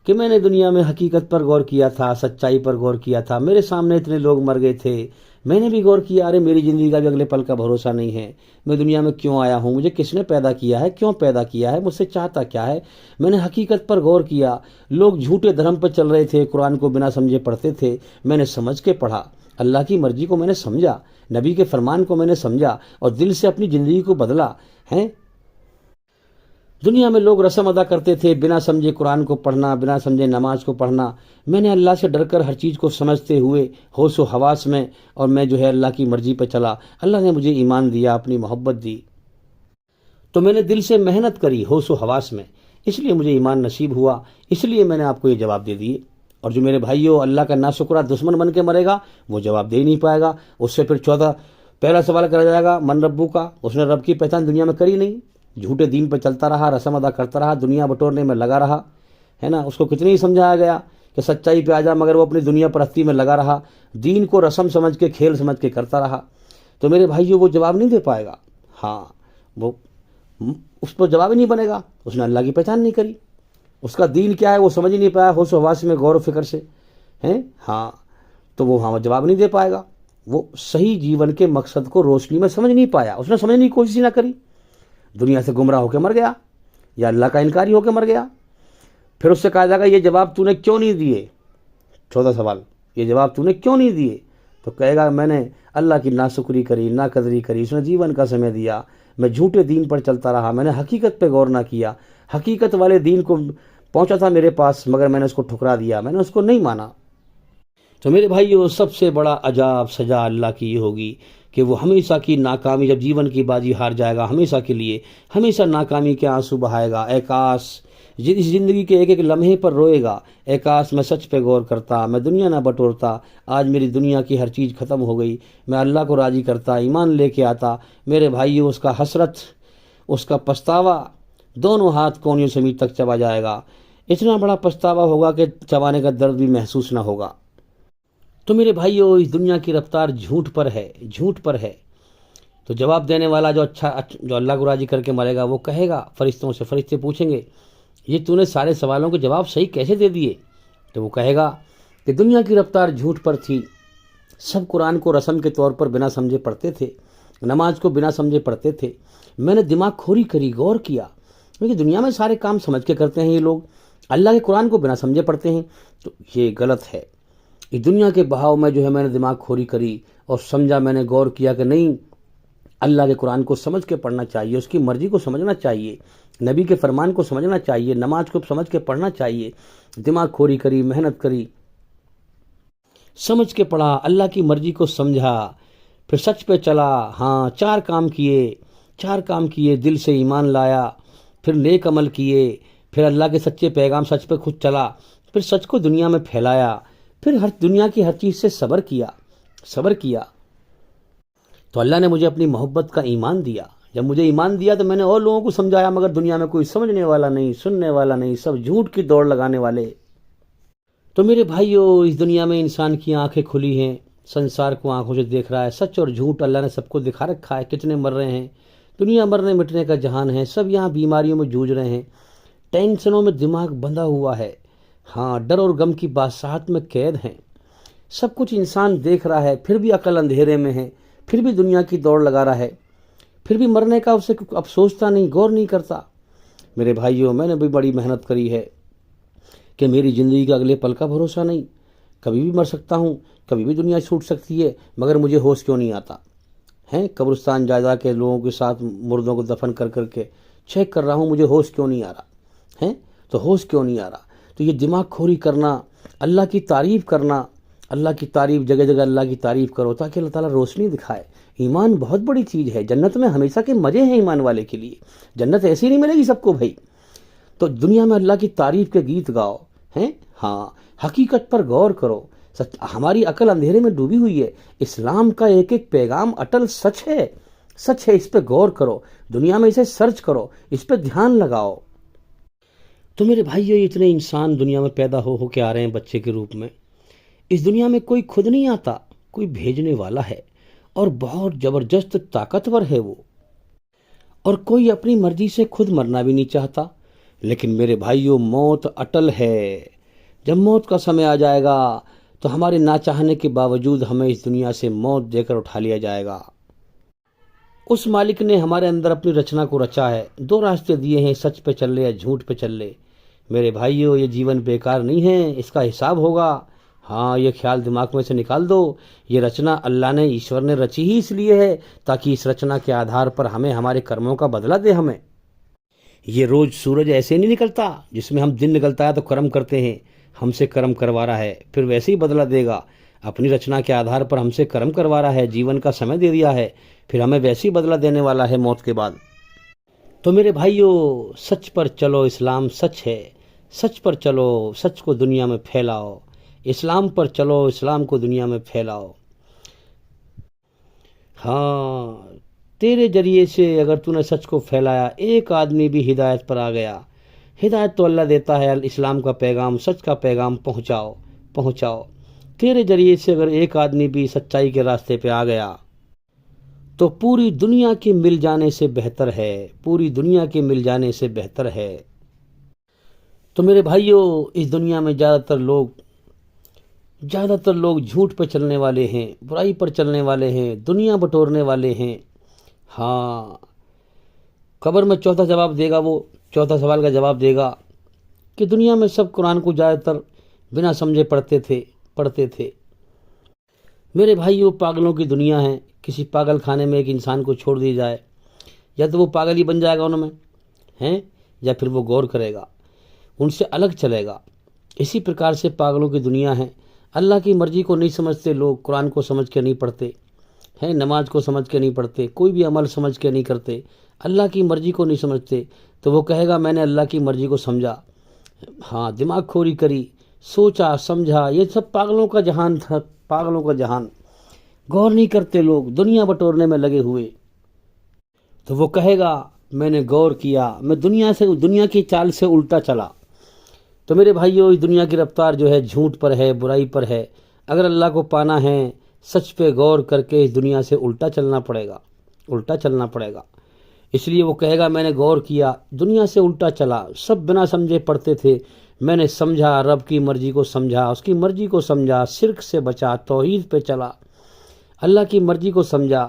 Speaker 2: کہ میں نے دنیا میں حقیقت پر غور کیا تھا، سچائی پر غور کیا تھا، میرے سامنے اتنے لوگ مر گئے تھے، میں نے بھی غور کیا، ارے میری زندگی کا بھی اگلے پل کا بھروسہ نہیں ہے، میں دنیا میں کیوں آیا ہوں، مجھے کس نے پیدا کیا ہے، کیوں پیدا کیا ہے، مجھ سے چاہتا کیا ہے۔ میں نے حقیقت پر غور کیا، لوگ جھوٹے دھرم پر چل رہے تھے، قرآن کو بنا سمجھے پڑھتے تھے، میں نے سمجھ کے پڑھا، اللہ کی مرضی کو میں نے سمجھا، نبی کے فرمان کو میں نے سمجھا اور دل سے اپنی زندگی کو بدلا ہے۔ دنیا میں لوگ رسم ادا کرتے تھے، بنا سمجھے قرآن کو پڑھنا، بنا سمجھے نماز کو پڑھنا۔ میں نے اللہ سے ڈر کر ہر چیز کو سمجھتے ہوئے ہوش و حواس میں، اور میں جو ہے اللہ کی مرضی پہ چلا۔ اللہ نے مجھے ایمان دیا، اپنی محبت دی، تو میں نے دل سے محنت کری ہوش و حواس میں، اس لیے مجھے ایمان نصیب ہوا، اس لیے میں نے آپ کو یہ جواب دے دیے۔ اور جو میرے بھائیوں اللہ کا ناشکرا دشمن بن کے مرے گا وہ جواب دے ہی نہیں پائے گا۔ اس سے پھر پہلا سوال کرا جائے گا من ربو کا، اس نے رب کی پہچان دنیا میں کری نہیں، جھوٹے دین پہ چلتا رہا، رسم ادا کرتا رہا، دنیا بٹورنے میں لگا رہا، ہے نا۔ اس کو کتنی ہی سمجھایا گیا کہ سچائی پہ آ جا، مگر وہ اپنی دنیا پرستی میں لگا رہا، دین کو رسم سمجھ کے، کھیل سمجھ کے کرتا رہا۔ تو میرے بھائیوں وہ جواب نہیں دے پائے گا، ہاں وہ اس پر جواب ہی نہیں بنے گا، اس نے اللہ کی پہچان نہیں کری، اس کا دین کیا ہے وہ سمجھ ہی نہیں پایا ہوش و حواس میں، غور و فکر سے، ہیں ہاں، تو وہ ہاں جواب نہیں دے پائے گا۔ وہ صحیح جیون کے مقصد کو روشنی میں سمجھ نہیں پایا، اس نے سمجھنے کی کوشش ہی نہ کری، دنیا سے گمراہ ہو کے مر گیا یا اللہ کا انکاری ہو کے مر گیا۔ پھر اس سے کہا جائے گا یہ جواب تو نے کیوں نہیں دیے، 14 سوال، یہ جواب تو نے کیوں نہیں دیے؟ تو کہے گا میں نے اللہ کی ناشکری کری، ناقدری کری، اس نے جیون کا سمے دیا، میں جھوٹے دین پر چلتا رہا، میں نے حقیقت پہ غور نہ کیا، حقیقت والے دین کو پہنچا تھا میرے پاس، مگر میں نے اس کو ٹھکرا دیا، میں نے اس کو نہیں مانا۔ تو میرے بھائیو سب سے بڑا عذاب سزا اللہ کی یہ ہوگی کہ وہ ہمیشہ کی ناکامی، جب جیون کی بازی ہار جائے گا ہمیشہ کے لیے، ہمیشہ ناکامی کے آنسو بہائے گا۔ اے کاش اس زندگی کے ایک ایک لمحے پر روئے گا، اے کاش میں سچ پہ غور کرتا، میں دنیا نہ بٹورتا، آج میری دنیا کی ہر چیز ختم ہو گئی، میں اللہ کو راضی کرتا، ایمان لے کے آتا۔ میرے بھائیو اس کا حسرت، اس کا پچھتاوا دونوں ہاتھ کونیوں سے میچ تک چبا جائے گا، اتنا بڑا پچھتاوا ہوگا کہ چبانے کا درد بھی محسوس نہ ہوگا۔ تو میرے بھائیو اس دنیا کی رفتار جھوٹ پر ہے، جھوٹ پر ہے۔ تو جواب دینے والا جو اللہ کو راضی کر کے مرے گا وہ کہے گا فرشتوں سے، فرشتے پوچھیں گے یہ تو نے سارے سوالوں کے جواب صحیح کیسے دے دیے؟ تو وہ کہے گا کہ دنیا کی رفتار جھوٹ پر تھی، سب قرآن کو رسم کے طور پر بنا سمجھے پڑھتے تھے، نماز کو بنا سمجھے پڑھتے تھے، میں نے دماغ کھوری کری، غور کیا، کیونکہ دنیا میں سارے کام سمجھ کے کرتے ہیں یہ لوگ، اللہ کے قرآن کو بنا سمجھے پڑھتے ہیں، تو یہ غلط ہے۔ اس دنیا کے بہاؤ میں جو ہے میں نے دماغ کھوری کری اور سمجھا، میں نے غور کیا کہ نہیں، اللہ کے قرآن کو سمجھ کے پڑھنا چاہیے، اس کی مرضی کو سمجھنا چاہیے، نبی کے فرمان کو سمجھنا چاہیے، نماز کو سمجھ کے پڑھنا چاہیے۔ دماغ کھوری کری، محنت کری، سمجھ کے پڑھا، اللہ کی مرضی کو سمجھا، پھر سچ پہ چلا، ہاں چار کام کیے، دل سے ایمان لایا، پھر نیک عمل کیے، پھر اللہ کے سچے پیغام سچ پہ خود چلا، پھر سچ کو دنیا میں پھیلایا، پھر ہر دنیا کی ہر چیز سے صبر کیا۔ تو اللہ نے مجھے اپنی محبت کا ایمان دیا، جب مجھے ایمان دیا تو میں نے اور لوگوں کو سمجھایا، مگر دنیا میں کوئی سمجھنے والا نہیں، سننے والا نہیں، سب جھوٹ کی دوڑ لگانے والے۔ تو میرے بھائیو اس دنیا میں انسان کی آنکھیں کھلی ہیں، سنسار کو آنکھوں سے دیکھ رہا ہے، سچ اور جھوٹ اللہ نے سب کو دکھا رکھا ہے، کتنے مر رہے ہیں، دنیا مرنے مٹنے کا جہان ہے، سب یہاں بیماریوں میں جوجھ رہے ہیں، ٹینشنوں میں دماغ بندھا ہوا ہے، ہاں ڈر اور غم کی بادشاہت میں قید ہیں، سب کچھ انسان دیکھ رہا ہے، پھر بھی عقل اندھیرے میں ہے، پھر بھی دنیا کی دوڑ لگا رہا ہے، پھر بھی مرنے کا اسے اب سوچتا نہیں، غور نہیں کرتا۔ میرے بھائیوں میں نے بھی بڑی محنت کری ہے کہ میری زندگی کا اگلے پل کا بھروسہ نہیں، کبھی بھی مر سکتا ہوں، کبھی بھی دنیا چھوٹ سکتی ہے، مگر مجھے ہوش کیوں نہیں آتا ہیں؟ قبرستان جا جا کے لوگوں کے ساتھ مردوں کو دفن کر کر کے چیک کر رہا ہوں، مجھے ہوش کیوں نہیں آ رہا ہیں؟ تو ہوش کیوں نہیں آ رہا؟ تو یہ دماغ کھوری کرنا، اللہ کی تعریف کرنا، اللہ کی تعریف، جگہ جگہ اللہ کی تعریف کرو تاکہ اللہ تعالیٰ روشنی دکھائے۔ ایمان بہت بڑی چیز ہے، جنت میں ہمیشہ کے مزے ہیں ایمان والے کے لیے، جنت ایسی نہیں ملے گی سب کو بھائی۔ تو دنیا میں اللہ کی تعریف کے گیت گاؤ، ہیں ہاں، حقیقت پر غور کرو، ہماری عقل اندھیرے میں ڈوبی ہوئی ہے، اسلام کا ایک ایک پیغام اٹل سچ ہے، اس پہ غور کرو، دنیا میں اسے سرچ کرو، اس پہ دھیان لگاؤ۔ تو میرے بھائیو اتنے انسان دنیا میں پیدا ہو کے آ رہے ہیں بچے کے روپ میں، اس دنیا میں کوئی خود نہیں آتا، کوئی بھیجنے والا ہے، اور بہت زبردست طاقتور ہے وہ، اور کوئی اپنی مرضی سے خود مرنا بھی نہیں چاہتا۔ لیکن میرے بھائیو موت اٹل ہے، جب موت کا سمے آ جائے گا تو ہمارے نہ چاہنے کے باوجود ہمیں اس دنیا سے موت دے کر اٹھا لیا جائے گا۔ اس مالک نے ہمارے اندر اپنی رچنا کو رچا ہے، دو راستے دیے ہیں، سچ پہ چل لے یا جھوٹ پہ چل لے۔ میرے بھائیو یہ جیون بیکار نہیں ہے، اس کا حساب ہوگا، ہاں یہ خیال دماغ میں سے نکال دو، یہ رچنا اللہ نے، ایشور نے رچی ہی اس لیے ہے تاکہ اس رچنا کے آدھار پر ہمیں ہمارے کرموں کا بدلہ دے ہمیں۔ یہ روز سورج ایسے نہیں نکلتا جس میں ہم دن نکلتا ہے تو کرم کرتے ہیں، ہم سے کرم کروا رہا ہے، پھر ویسے ہی بدلہ دے گا۔ اپنی رچنا کے آدھار پر ہم سے کرم کروا رہا ہے، جیون کا سمے دے دیا ہے، پھر ہمیں ویسے ہی بدلہ دینے والا ہے موت کے بعد۔ تو میرے بھائیو، سچ پر چلو، اسلام سچ ہے، سچ پر چلو، سچ کو دنیا میں پھیلاؤ، اسلام پر چلو، اسلام کو دنیا میں پھیلاؤ۔ ہاں، تیرے ذریعے سے اگر تو نے سچ کو پھیلایا، ایک آدمی بھی ہدایت پر آ گیا۔ ہدایت تو اللہ دیتا ہے، اسلام کا پیغام، سچ کا پیغام پہنچاؤ پہنچاؤ۔ تیرے ذریعے سے اگر ایک آدمی بھی سچائی کے راستے پہ آ گیا تو پوری دنیا کے مل جانے سے بہتر ہے، پوری دنیا کے مل جانے سے بہتر ہے۔ تو میرے بھائیو، اس دنیا میں زیادہ تر لوگ جھوٹ پہ چلنے والے ہیں، برائی پر چلنے والے ہیں، دنیا بٹورنے والے ہیں۔ ہاں، قبر میں چوتھا جواب دے گا، وہ چوتھا سوال کا جواب دے گا کہ دنیا میں سب قرآن کو زیادہ تر بنا سمجھے پڑھتے تھے۔ میرے بھائیو، پاگلوں کی دنیا ہے، کسی پاگل خانے میں ایک انسان کو چھوڑ دی جائے، یا تو وہ پاگل ہی بن جائے گا ان میں ہیں، یا پھر وہ غور کرے گا، ان سے الگ چلے گا۔ اسی پرکار سے پاگلوں کی دنیا ہے، اللہ کی مرضی کو نہیں سمجھتے لوگ، قرآن کو سمجھ کے نہیں پڑھتے ہیں، نماز کو سمجھ کے نہیں پڑھتے، کوئی بھی عمل سمجھ کے نہیں کرتے، اللہ کی مرضی کو نہیں سمجھتے، تو وہ کہے گا میں نے اللہ کی مرضی کو سمجھا، ہاں دماغ کھوری کری، سوچا سمجھا۔ یہ سب پاگلوں کا جہان تھا، پاگلوں کا جہان۔ غور نہیں کرتے لوگ، دنیا بٹورنے میں لگے ہوئے۔ تو وہ کہے گا میں نے غور کیا، میں دنیا کی چال سے الٹا چلا۔ تو میرے بھائیو، اس دنیا کی رفتار جو ہے جھوٹ پر ہے، برائی پر ہے۔ اگر اللہ کو پانا ہے، سچ پہ غور کر کے اس دنیا سے الٹا چلنا پڑے گا۔ اس لیے وہ کہے گا میں نے غور کیا، دنیا سے الٹا چلا، سب بنا سمجھے پڑھتے تھے، میں نے سمجھا، رب کی مرضی کو سمجھا، اس کی مرضی کو سمجھا، شرک سے بچا، توحید پہ چلا، اللہ کی مرضی کو سمجھا،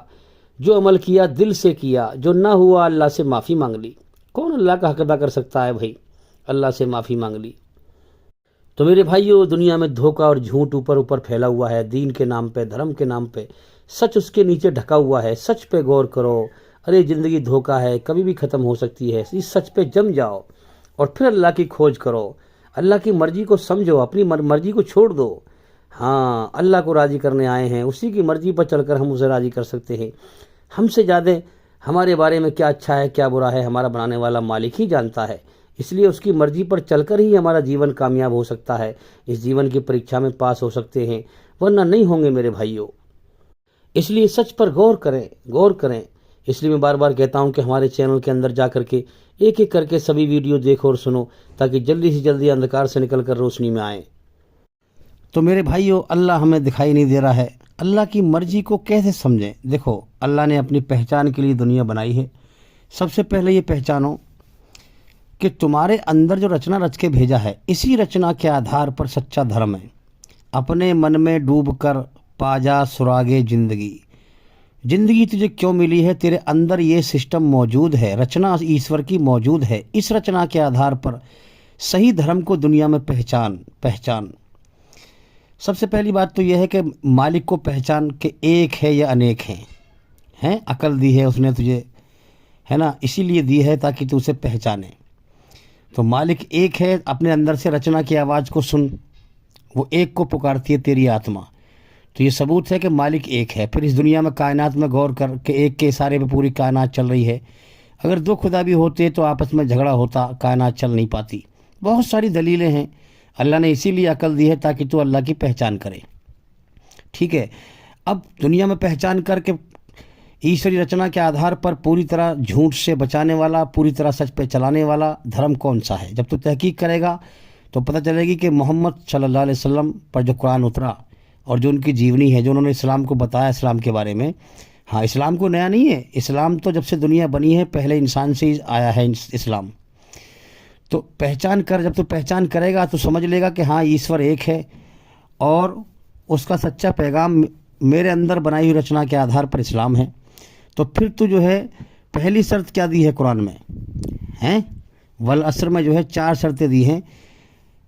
Speaker 2: جو عمل کیا دل سے کیا، جو نہ ہوا اللہ سے معافی مانگ لی۔ کون اللہ کا حق ادا کر سکتا ہے بھائی؟ اللہ سے معافی مانگ لی۔ تو میرے بھائیو، دنیا میں دھوکہ اور جھوٹ اوپر پھیلا ہوا ہے، دین کے نام پہ، دھرم کے نام پہ، سچ اس کے نیچے ڈھکا ہوا ہے۔ سچ پہ غور کرو، ارے زندگی دھوکہ ہے، کبھی بھی ختم ہو سکتی ہے، اس سچ پہ جم جاؤ اور پھر اللہ کی کھوج کرو، اللہ کی مرضی کو سمجھو، اپنی مرضی کو چھوڑ دو۔ ہاں، اللہ کو راضی کرنے آئے ہیں، اسی کی مرضی پر چل کر ہم اسے راضی کر سکتے ہیں۔ ہم سے زیادہ ہمارے بارے میں کیا اچھا ہے کیا برا ہے ہمارا بنانے والا مالک ہی جانتا ہے، اس لیے اس کی مرضی پر چل کر ہی ہمارا جیون کامیاب ہو سکتا ہے، اس جیون کی پریکشا میں پاس ہو سکتے ہیں، ورنہ نہیں ہوں گے میرے بھائیوں۔ اس لیے سچ پر غور کریں۔ اس لیے میں بار بار کہتا ہوں کہ ہمارے چینل کے اندر جا کر کے ایک ایک کر کے سبھی ویڈیو دیکھو اور سنو، تاکہ جلدی سے جلدی اندھکار سے نکل کر روشنی میں آئیں۔ تو میرے بھائیو، اللہ ہمیں دکھائی نہیں دے رہا ہے، اللہ کی مرضی کو کیسے سمجھیں؟ دیکھو، اللہ نے اپنی پہچان کے لیے دنیا بنائی ہے۔ سب سے پہلے یہ پہچانو کہ تمہارے اندر جو رچنا رچ کے بھیجا ہے، اسی رچنا کے آدھار پر سچا دھرم ہے۔ اپنے من میں ڈوب کر پا جا سراغے زندگی۔ زندگی تجھے کیوں ملی ہے؟ تیرے اندر یہ سسٹم موجود ہے، رچنا ایشور کی موجود ہے، اس رچنا کے آدھار پر صحیح دھرم کو دنیا میں پہچان۔ سب سے پہلی بات تو یہ ہے کہ مالک کو پہچان کہ ایک ہے یا انیک ہیں۔ عقل دی ہے اس نے تجھے، ہے نا، اسی لیے دی ہے تاکہ تو اسے پہچانے۔ تو مالک ایک ہے، اپنے اندر سے رچنا کی آواز کو سن، وہ ایک کو پکارتی ہے تیری آتما۔ تو یہ ثبوت ہے کہ مالک ایک ہے۔ پھر اس دنیا میں کائنات میں غور کر کہ ایک کے اشارے پہ پوری کائنات چل رہی ہے۔ اگر دو خدا بھی ہوتے تو آپس میں جھگڑا ہوتا، کائنات چل نہیں پاتی۔ بہت ساری دلیلیں ہیں، اللہ نے اسی لیے عقل دی ہے تاکہ تو اللہ کی پہچان کرے۔ ٹھیک ہے، اب دنیا میں پہچان کر کے ایشوری رچنا کے آدھار پر پوری طرح جھوٹ سے بچانے والا، پوری طرح سچ پہ چلانے والا دھرم کون سا ہے؟ جب تو تحقیق کرے گا تو پتہ چلے گی کہ محمد صلی اللہ علیہ وسلم پر جو قرآن اترا اور جو ان کی جیونی ہے، جو انہوں نے اسلام کو بتایا، اسلام کے بارے میں، ہاں اسلام کو نیا نہیں ہے، اسلام تو جب سے دنیا بنی ہے پہلے انسان سے ہی آیا ہے اسلام۔ تو پہچان کر، جب تو پہچان کرے گا تو سمجھ لے گا کہ ہاں ایشور ایک ہے اور اس کا سچا پیغام میرے اندر بنائی ہوئی رچنا کے آدھار پر اسلام ہے۔ تو پھر تو جو ہے پہلی شرط کیا دی ہے قرآن میں ہیں؟ والعصر میں جو ہے 4 شرطیں دی ہیں۔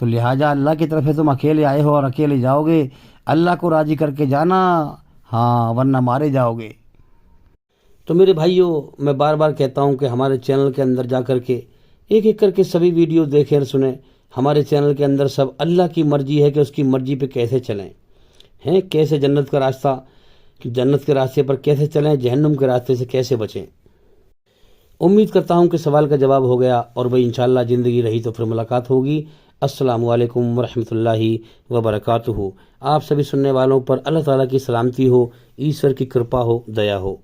Speaker 2: تو لہٰذا اللہ کی طرف سے تم اکیلے آئے ہو اور اکیلے جاؤ گے، اللہ کو راضی کر کے جانا، ہاں، ورنہ مارے جاؤ گے۔ تو میرے بھائیوں، میں بار بار کہتا ہوں کہ ہمارے چینل کے اندر جا کر کے ایک ایک کر کے سبھی ویڈیو دیکھیں اور سنیں۔ ہمارے چینل کے اندر سب اللہ کی مرضی ہے کہ اس کی مرضی پہ کیسے چلیں، ہیں کیسے جنت کے راستے پر کیسے چلیں، جہنم کے راستے سے کیسے بچیں۔ امید کرتا ہوں کہ سوال کا جواب ہو گیا، اور بھئی انشاءاللہ زندگی رہی تو پھر ملاقات ہوگی۔ السلام علیکم ورحمۃ اللہ وبرکاتہ۔ آپ سبھی سننے والوں پر اللہ تعالیٰ کی سلامتی ہو، ایشور کی کرپا ہو، دیا ہو۔